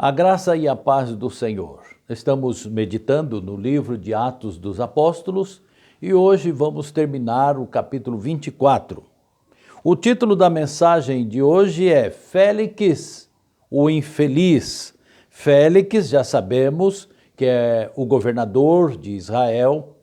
A graça e a paz do Senhor. Estamos meditando no livro de Atos dos Apóstolos e hoje vamos terminar o capítulo 24. O título da mensagem de hoje é Félix, o infeliz. Félix, já sabemos que é o governador de Israel,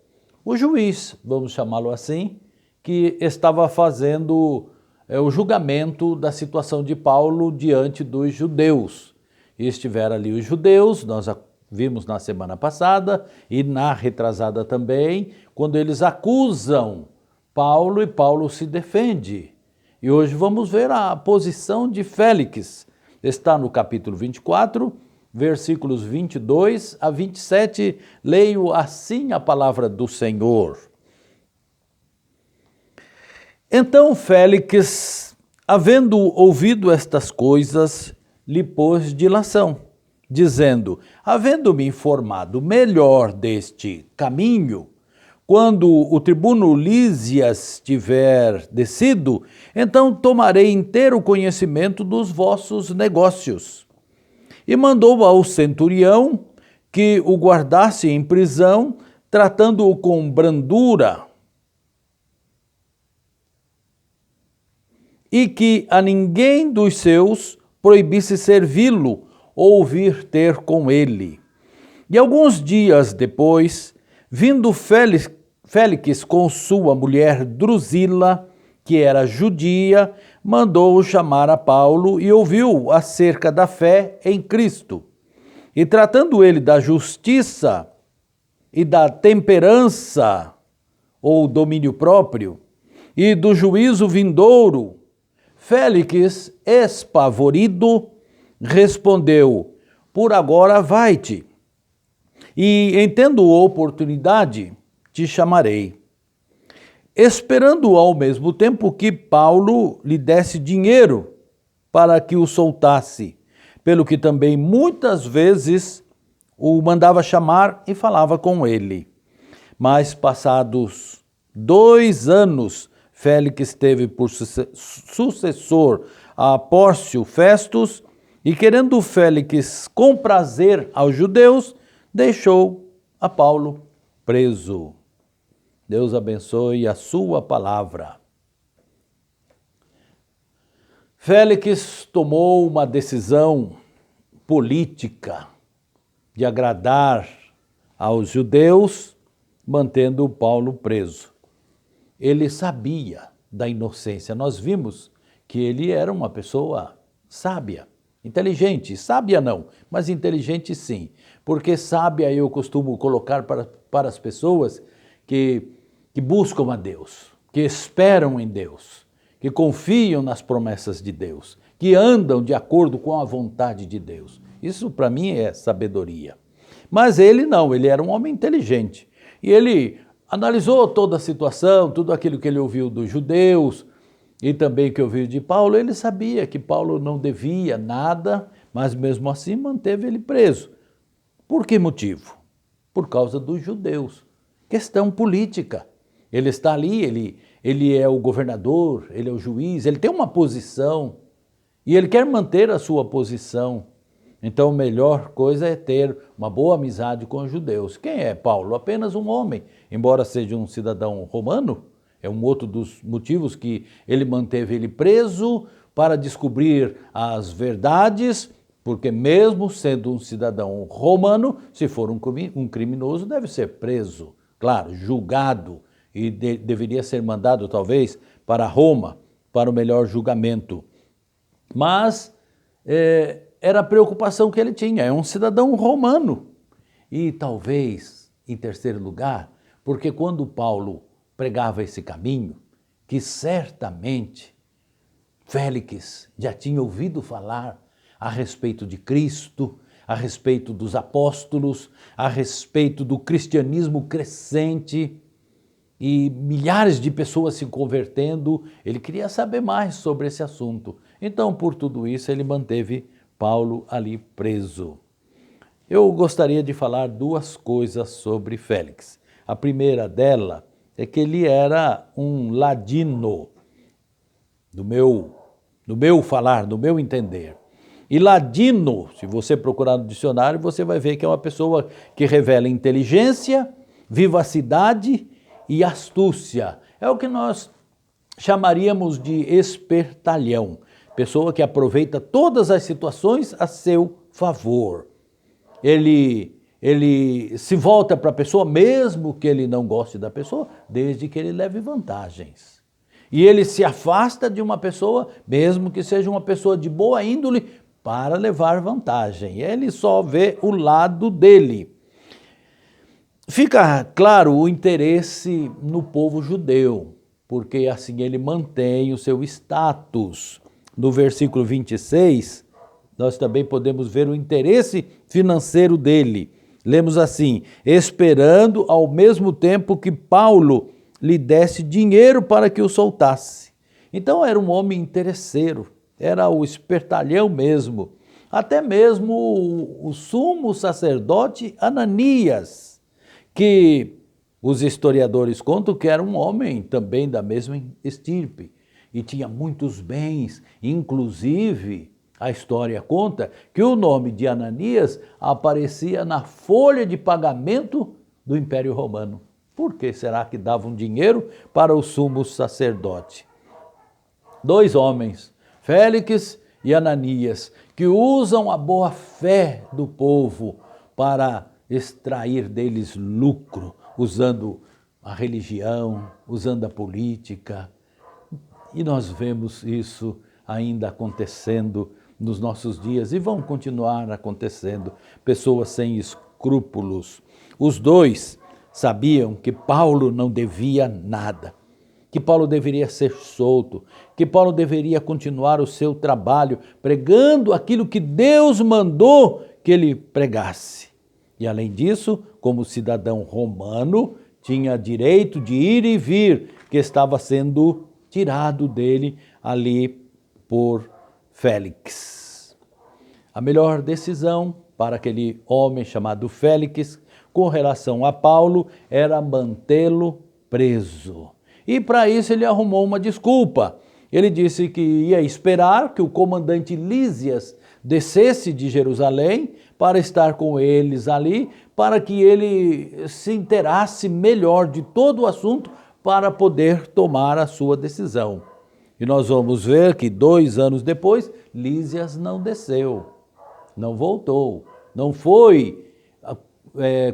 o juiz, vamos chamá-lo assim, que estava fazendo o julgamento da situação de Paulo diante dos judeus. E estiveram ali os judeus, nós vimos na semana passada e na retrasada também, quando eles acusam Paulo e Paulo se defende. E hoje vamos ver a posição de Félix. Está no capítulo 24, versículos 22 a 27. Leio assim a palavra do Senhor. Então Félix, havendo ouvido estas coisas, lhe pôs dilação, dizendo, havendo-me informado melhor deste caminho, quando o tribuno Lísias tiver descido, então tomarei inteiro conhecimento dos vossos negócios. E mandou ao centurião que o guardasse em prisão, tratando-o com brandura, e que a ninguém dos seus proibisse servi-lo ou vir ter com ele. E alguns dias depois, vindo Félix com sua mulher Drusila, que era judia, mandou chamar a Paulo e ouviu acerca da fé em Cristo. E tratando ele da justiça e da temperança, ou domínio próprio, e do juízo vindouro, Félix, espavorido, respondeu, por agora vai-te, e em tendo oportunidade, te chamarei. Esperando ao mesmo tempo que Paulo lhe desse dinheiro para que o soltasse, pelo que também muitas vezes o mandava chamar e falava com ele. Mas passados 2 anos, Félix teve por sucessor a Pórcio Festus, e querendo Félix comprazer aos judeus, deixou a Paulo preso. Deus abençoe a sua palavra. Félix tomou uma decisão política de agradar aos judeus, mantendo Paulo preso. Ele sabia da inocência. Nós vimos que ele era uma pessoa sábia, inteligente. Sábia não, mas inteligente sim. Porque sábia eu costumo colocar para as pessoas que buscam a Deus, que esperam em Deus, que confiam nas promessas de Deus, que andam de acordo com a vontade de Deus. Isso para mim é sabedoria. Mas ele não, ele era um homem inteligente. E ele analisou toda a situação, tudo aquilo que ele ouviu dos judeus e também que ouviu de Paulo. Ele sabia que Paulo não devia nada, mas mesmo assim manteve ele preso. Por que motivo? Por causa dos judeus. Questão política. Ele está ali, ele é o governador, ele é o juiz, ele tem uma posição e ele quer manter a sua posição. Então, a melhor coisa é ter uma boa amizade com os judeus. Quem é Paulo? Apenas um homem, embora seja um cidadão romano. É um outro dos motivos que ele manteve ele preso para descobrir as verdades, porque mesmo sendo um cidadão romano, se for um criminoso, deve ser preso, claro, julgado, e deveria ser mandado talvez para Roma, para o melhor julgamento. Mas era a preocupação que ele tinha, é um cidadão romano. E talvez, em terceiro lugar, porque quando Paulo pregava esse caminho, que certamente Félix já tinha ouvido falar a respeito de Cristo, a respeito dos apóstolos, a respeito do cristianismo crescente e milhares de pessoas se convertendo, ele queria saber mais sobre esse assunto. Então, por tudo isso, ele manteve Paulo ali preso. Eu gostaria de falar 2 coisas sobre Félix. A primeira dela é que ele era um ladino, do meu falar, do meu entender. E ladino, se você procurar no dicionário, você vai ver que é uma pessoa que revela inteligência, vivacidade e astúcia. É o que nós chamaríamos de espertalhão. Pessoa que aproveita todas as situações a seu favor. Ele se volta para a pessoa, mesmo que ele não goste da pessoa, desde que ele leve vantagens. E ele se afasta de uma pessoa, mesmo que seja uma pessoa de boa índole, para levar vantagem. Ele só vê o lado dele. Fica claro o interesse no povo judeu, porque assim ele mantém o seu status. No versículo 26, nós também podemos ver o interesse financeiro dele. Lemos assim: esperando ao mesmo tempo que Paulo lhe desse dinheiro para que o soltasse. Então era um homem interesseiro, era o espertalhão mesmo. Até mesmo o sumo sacerdote Ananias, que os historiadores contam que era um homem também da mesma estirpe e tinha muitos bens, inclusive a história conta que o nome de Ananias aparecia na folha de pagamento do Império Romano. Por que será que davam dinheiro para o sumo sacerdote? Dois homens, Félix e Ananias, que usam a boa fé do povo para extrair deles lucro, usando a religião, usando a política. E nós vemos isso ainda acontecendo nos nossos dias e vão continuar acontecendo. Pessoas sem escrúpulos. Os dois sabiam que Paulo não devia nada, que Paulo deveria ser solto, que Paulo deveria continuar o seu trabalho pregando aquilo que Deus mandou que ele pregasse. E além disso, como cidadão romano, tinha direito de ir e vir, que estava sendo tirado dele ali por Félix. A melhor decisão para aquele homem chamado Félix, com relação a Paulo, era mantê-lo preso. E para isso ele arrumou uma desculpa. Ele disse que ia esperar que o comandante Lísias descesse de Jerusalém para estar com eles ali, para que ele se inteirasse melhor de todo o assunto para poder tomar a sua decisão. E nós vamos ver que 2 anos depois, Lísias não desceu, não voltou, não foi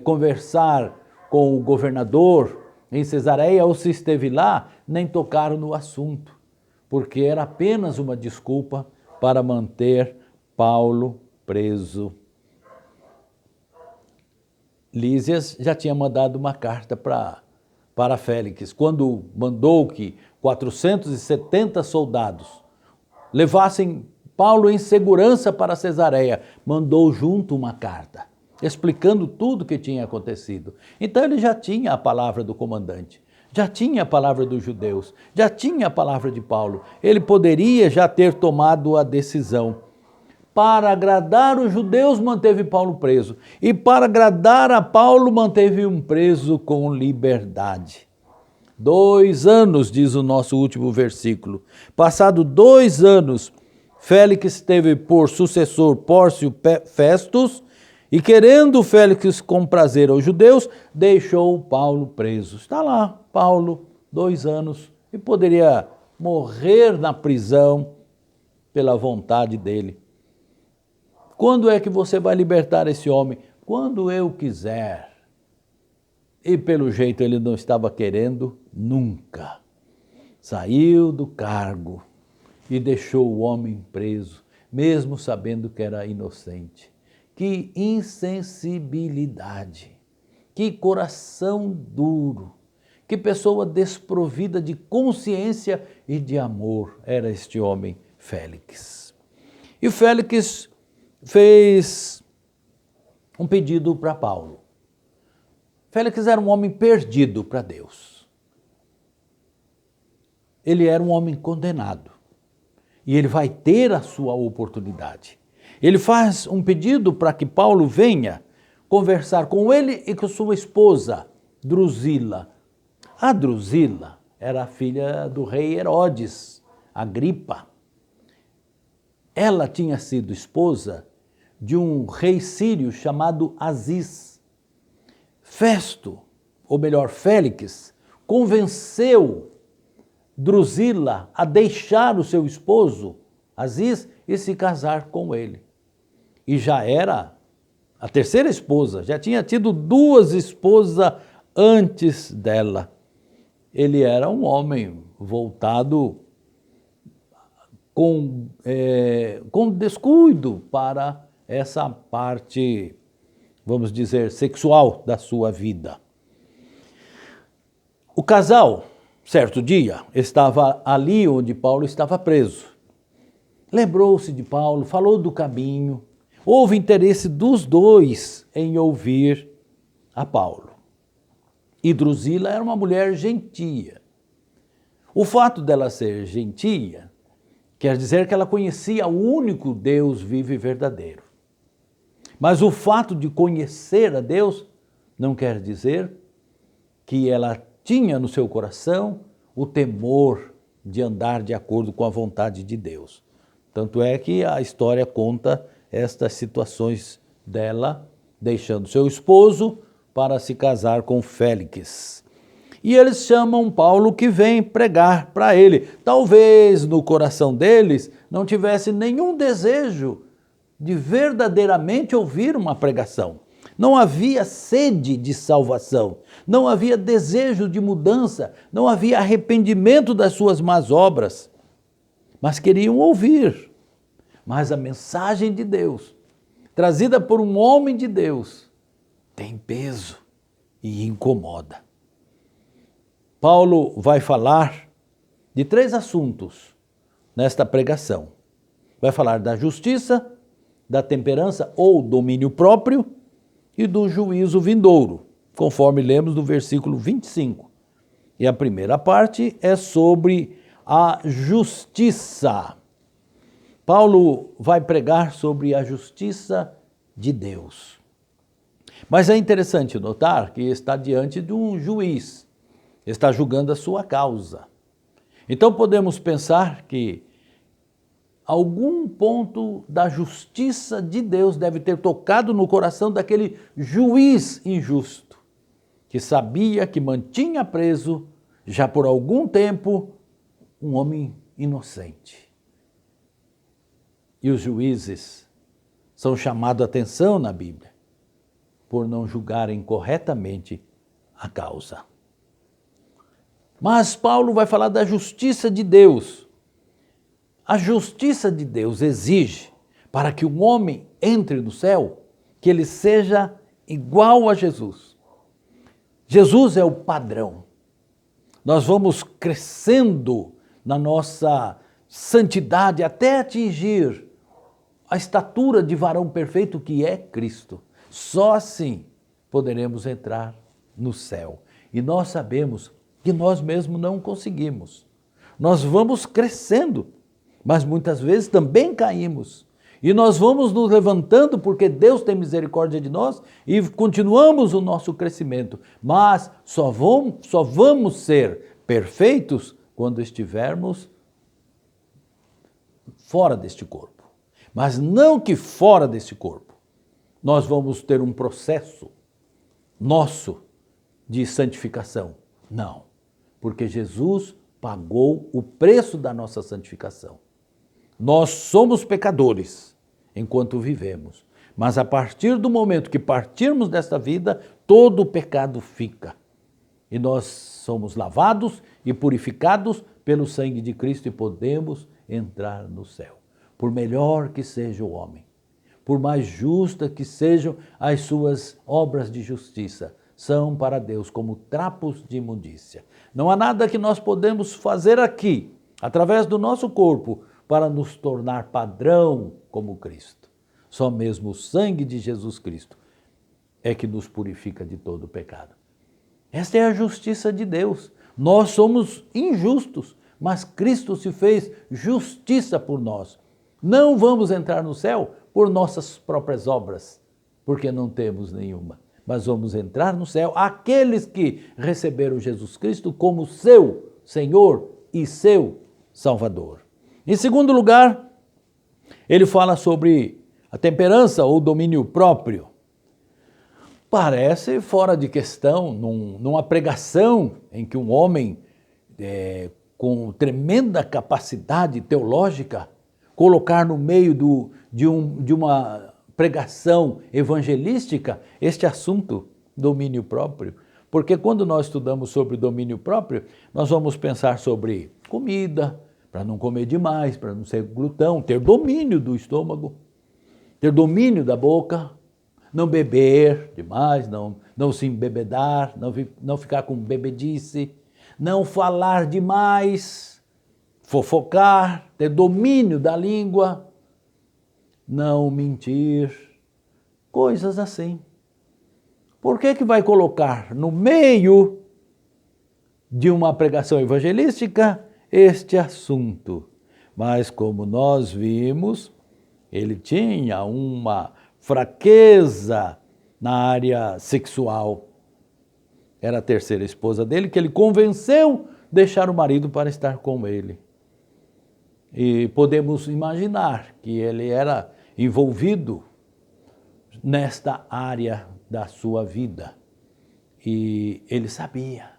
conversar com o governador em Cesareia, ou se esteve lá, nem tocaram no assunto, porque era apenas uma desculpa para manter Paulo preso. Lísias já tinha mandado uma carta para Félix, quando mandou que 470 soldados levassem Paulo em segurança para Cesareia, mandou junto uma carta, explicando tudo o que tinha acontecido. Então ele já tinha a palavra do comandante, já tinha a palavra dos judeus, já tinha a palavra de Paulo. Ele poderia já ter tomado a decisão. Para agradar os judeus, manteve Paulo preso. E para agradar a Paulo, manteve um preso com liberdade. 2 anos, diz o nosso último versículo. Passado 2 anos, Félix teve por sucessor Pórcio Festus, e querendo Félix comprazer aos judeus, deixou Paulo preso. Está lá, Paulo, 2 anos, e poderia morrer na prisão pela vontade dele. Quando é que você vai libertar esse homem? Quando eu quiser. E pelo jeito ele não estava querendo nunca. Saiu do cargo e deixou o homem preso, mesmo sabendo que era inocente. Que insensibilidade, que coração duro, que pessoa desprovida de consciência e de amor era este homem Félix. E Félix fez um pedido para Paulo. Félix era um homem perdido para Deus. Ele era um homem condenado. E ele vai ter a sua oportunidade. Ele faz um pedido para que Paulo venha conversar com ele e com sua esposa, Drusila. A Drusila era a filha do rei Herodes, Agripa. ela tinha sido esposa de um rei sírio chamado Aziz. Festo, ou melhor, Félix, convenceu Drusila a deixar o seu esposo, Aziz, e se casar com ele. E já era a terceira esposa, já tinha tido 2 esposas antes dela. Ele era um homem voltado com descuido para essa parte, vamos dizer, sexual da sua vida. O casal, certo dia, estava ali onde Paulo estava preso. Lembrou-se de Paulo, falou do caminho, houve interesse dos 2 em ouvir a Paulo. E Drusila era uma mulher gentia. O fato dela ser gentia quer dizer que ela conhecia o único Deus vivo e verdadeiro. Mas o fato de conhecer a Deus não quer dizer que ela tinha no seu coração o temor de andar de acordo com a vontade de Deus. Tanto é que a história conta estas situações dela deixando seu esposo para se casar com Félix. E eles chamam Paulo que vem pregar para ele. Talvez no coração deles não tivesse nenhum desejo de verdadeiramente ouvir uma pregação. Não havia sede de salvação, não havia desejo de mudança, não havia arrependimento das suas más obras, mas queriam ouvir. Mas a mensagem de Deus, trazida por um homem de Deus, tem peso e incomoda. Paulo vai falar de 3 assuntos nesta pregação. Vai falar da justiça, da temperança ou domínio próprio e do juízo vindouro, conforme lemos no versículo 25. E a primeira parte é sobre a justiça. Paulo vai pregar sobre a justiça de Deus. Mas é interessante notar que está diante de um juiz, está julgando a sua causa. Então podemos pensar que algum ponto da justiça de Deus deve ter tocado no coração daquele juiz injusto, que sabia que mantinha preso, já por algum tempo, um homem inocente. E os juízes são chamados a atenção na Bíblia por não julgarem corretamente a causa. Mas Paulo vai falar da justiça de Deus. A justiça de Deus exige, para que um homem entre no céu, que ele seja igual a Jesus. Jesus é o padrão. Nós vamos crescendo na nossa santidade até atingir a estatura de varão perfeito que é Cristo. Só assim poderemos entrar no céu. E nós sabemos que nós mesmos não conseguimos. Nós vamos crescendo, mas muitas vezes também caímos. E nós vamos nos levantando porque Deus tem misericórdia de nós e continuamos o nosso crescimento. Mas só vamos ser perfeitos quando estivermos fora deste corpo. Mas não que fora deste corpo nós vamos ter um processo nosso de santificação. Não, porque Jesus pagou o preço da nossa santificação. Nós somos pecadores enquanto vivemos, mas a partir do momento que partirmos desta vida, todo o pecado fica. E nós somos lavados e purificados pelo sangue de Cristo e podemos entrar no céu. Por melhor que seja o homem, por mais justa que sejam as suas obras de justiça, são para Deus como trapos de imundícia. Não há nada que nós podemos fazer aqui, através do nosso corpo, para nos tornar padrão como Cristo. Só mesmo o sangue de Jesus Cristo é que nos purifica de todo o pecado. Esta é a justiça de Deus. Nós somos injustos, mas Cristo se fez justiça por nós. Não vamos entrar no céu por nossas próprias obras, porque não temos nenhuma. Mas vamos entrar no céu aqueles que receberam Jesus Cristo como seu Senhor e seu Salvador. Em segundo lugar, Ele fala sobre a temperança ou domínio próprio. Parece fora de questão, numa pregação em que um homem com tremenda capacidade teológica, colocar no meio de uma pregação evangelística este assunto, domínio próprio. Porque quando nós estudamos sobre domínio próprio, nós vamos pensar sobre comida, para não comer demais, para não ser glutão, ter domínio do estômago, ter domínio da boca, não beber demais, não se embebedar, não ficar com bebedice, não falar demais, fofocar, ter domínio da língua, não mentir, coisas assim. Por que vai colocar no meio de uma pregação evangelística este assunto? Mas como nós vimos, ele tinha uma fraqueza na área sexual. Era a terceira esposa dele que ele convenceu a deixar o marido para estar com ele. E podemos imaginar que ele era envolvido nesta área da sua vida. E ele sabia.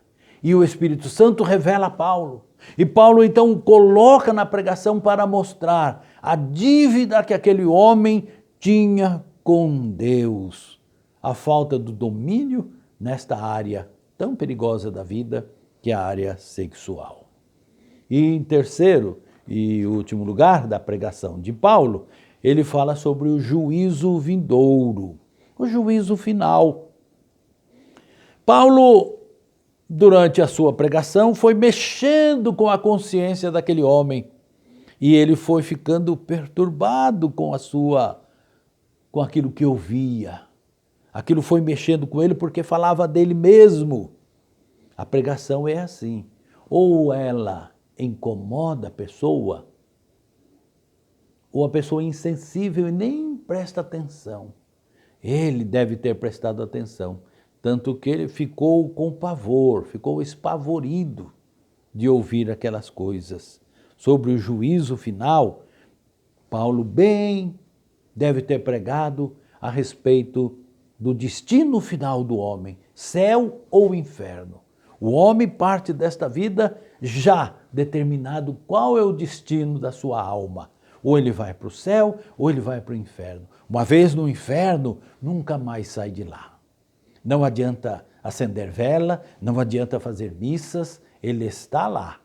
E o Espírito Santo revela a Paulo. E Paulo então coloca na pregação para mostrar a dívida que aquele homem tinha com Deus. A falta do domínio nesta área tão perigosa da vida, que é a área sexual. E em terceiro e último lugar da pregação de Paulo, ele fala sobre o juízo vindouro, o juízo final. Paulo, durante a sua pregação, foi mexendo com a consciência daquele homem e ele foi ficando perturbado com aquilo que ouvia. Aquilo foi mexendo com ele porque falava dele mesmo. A pregação é assim, ou ela incomoda a pessoa, ou a pessoa é insensível e nem presta atenção. Ele deve ter prestado atenção, tanto que ele ficou com pavor, ficou espavorido de ouvir aquelas coisas. Sobre o juízo final, Paulo bem deve ter pregado a respeito do destino final do homem, céu ou inferno. O homem parte desta vida já determinado qual é o destino da sua alma. Ou ele vai para o céu, ou ele vai para o inferno. Uma vez no inferno, nunca mais sai de lá. Não adianta acender vela, não adianta fazer missas, ele está lá,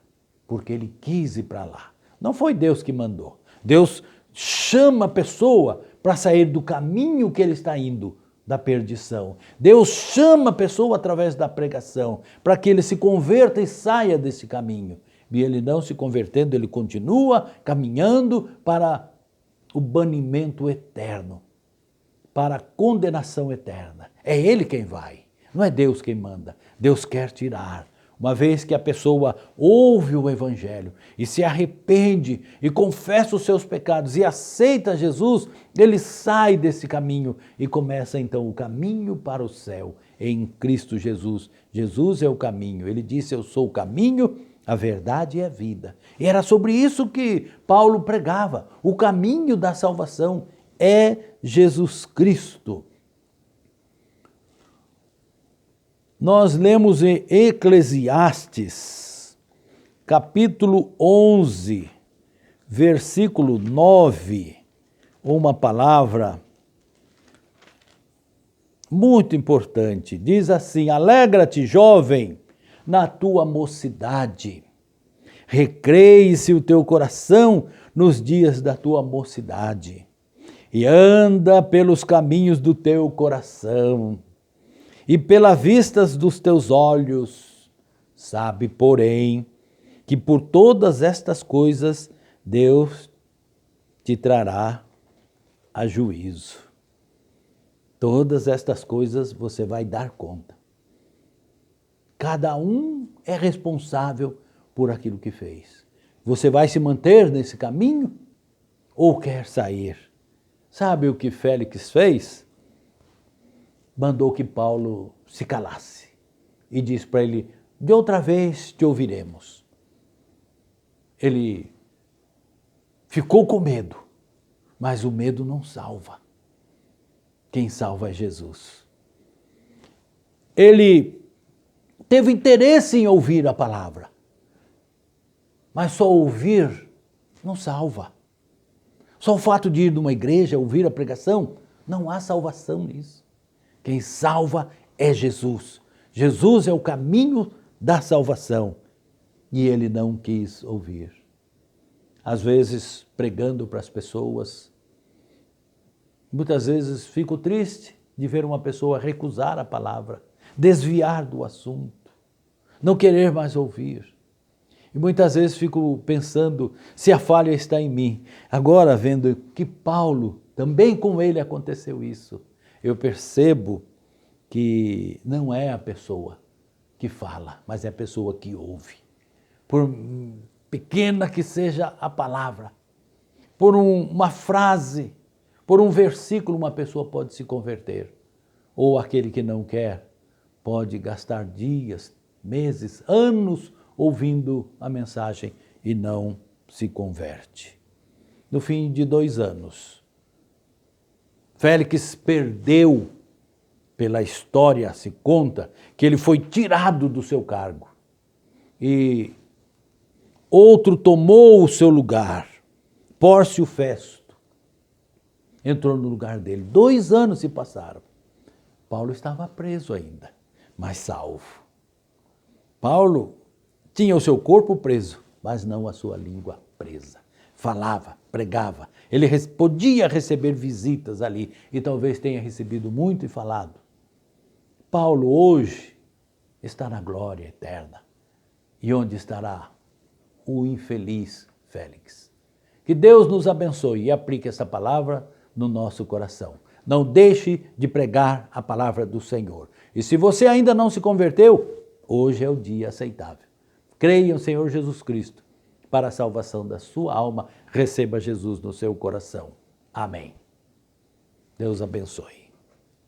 porque ele quis ir para lá. Não foi Deus que mandou. Deus chama a pessoa para sair do caminho que ele está indo, da perdição. Deus chama a pessoa através da pregação, para que ele se converta e saia desse caminho. E ele não se convertendo, ele continua caminhando para o banimento eterno, para a condenação eterna. É ele quem vai, não é Deus quem manda. Deus quer tirar. Uma vez que a pessoa ouve o Evangelho e se arrepende e confessa os seus pecados e aceita Jesus, ele sai desse caminho e começa então o caminho para o céu em Cristo Jesus. Jesus é o caminho. Ele disse: eu sou o caminho, a verdade e a vida. E era sobre isso que Paulo pregava. O caminho da salvação é Jesus Cristo. Nós lemos em Eclesiastes, capítulo 11, versículo 9, uma palavra muito importante. Diz assim: alegra-te, jovem, na tua mocidade. Recreie-se o teu coração nos dias da tua mocidade. E anda pelos caminhos do teu coração e pelas vistas dos teus olhos. Sabe, porém, que por todas estas coisas Deus te trará a juízo. Todas estas coisas você vai dar conta. Cada um é responsável por aquilo que fez. Você vai se manter nesse caminho ou quer sair? Sabe o que Félix fez? Mandou que Paulo se calasse e disse para ele: de outra vez te ouviremos. Ele ficou com medo, Mas o medo não salva. Quem salva é Jesus. Ele teve interesse em ouvir a palavra, mas só ouvir não salva. Só o fato de ir numa igreja, ouvir a pregação, não há salvação nisso. Quem salva é Jesus. Jesus é o caminho da salvação e ele não quis ouvir. Às vezes, pregando para as pessoas, muitas vezes fico triste de ver uma pessoa recusar a palavra, desviar do assunto, não querer mais ouvir. E muitas vezes fico pensando se a falha está em mim. Agora, vendo que Paulo, também com ele aconteceu isso, eu percebo que não é a pessoa que fala, mas é a pessoa que ouve. Por pequena que seja a palavra, por uma frase, por um versículo, uma pessoa pode se converter. Ou aquele que não quer pode gastar dias, meses, anos ouvindo a mensagem e não se converte. No fim de 2 anos, Félix perdeu, pela história se conta, que ele foi tirado do seu cargo. E outro tomou o seu lugar, Pórcio Festo. Entrou no lugar dele. 2 anos se passaram. Paulo estava preso ainda, mas salvo. Paulo tinha o seu corpo preso, mas não a sua língua presa. Falava, pregava. Ele podia receber visitas ali e talvez tenha recebido muito e falado. Paulo hoje está na glória eterna. E onde estará o infeliz Félix? Que Deus nos abençoe e aplique essa palavra no nosso coração. Não deixe de pregar a palavra do Senhor. E se você ainda não se converteu, hoje é o dia aceitável. Creia no Senhor Jesus Cristo para a salvação da sua alma. Receba Jesus no seu coração. Amém. Deus abençoe.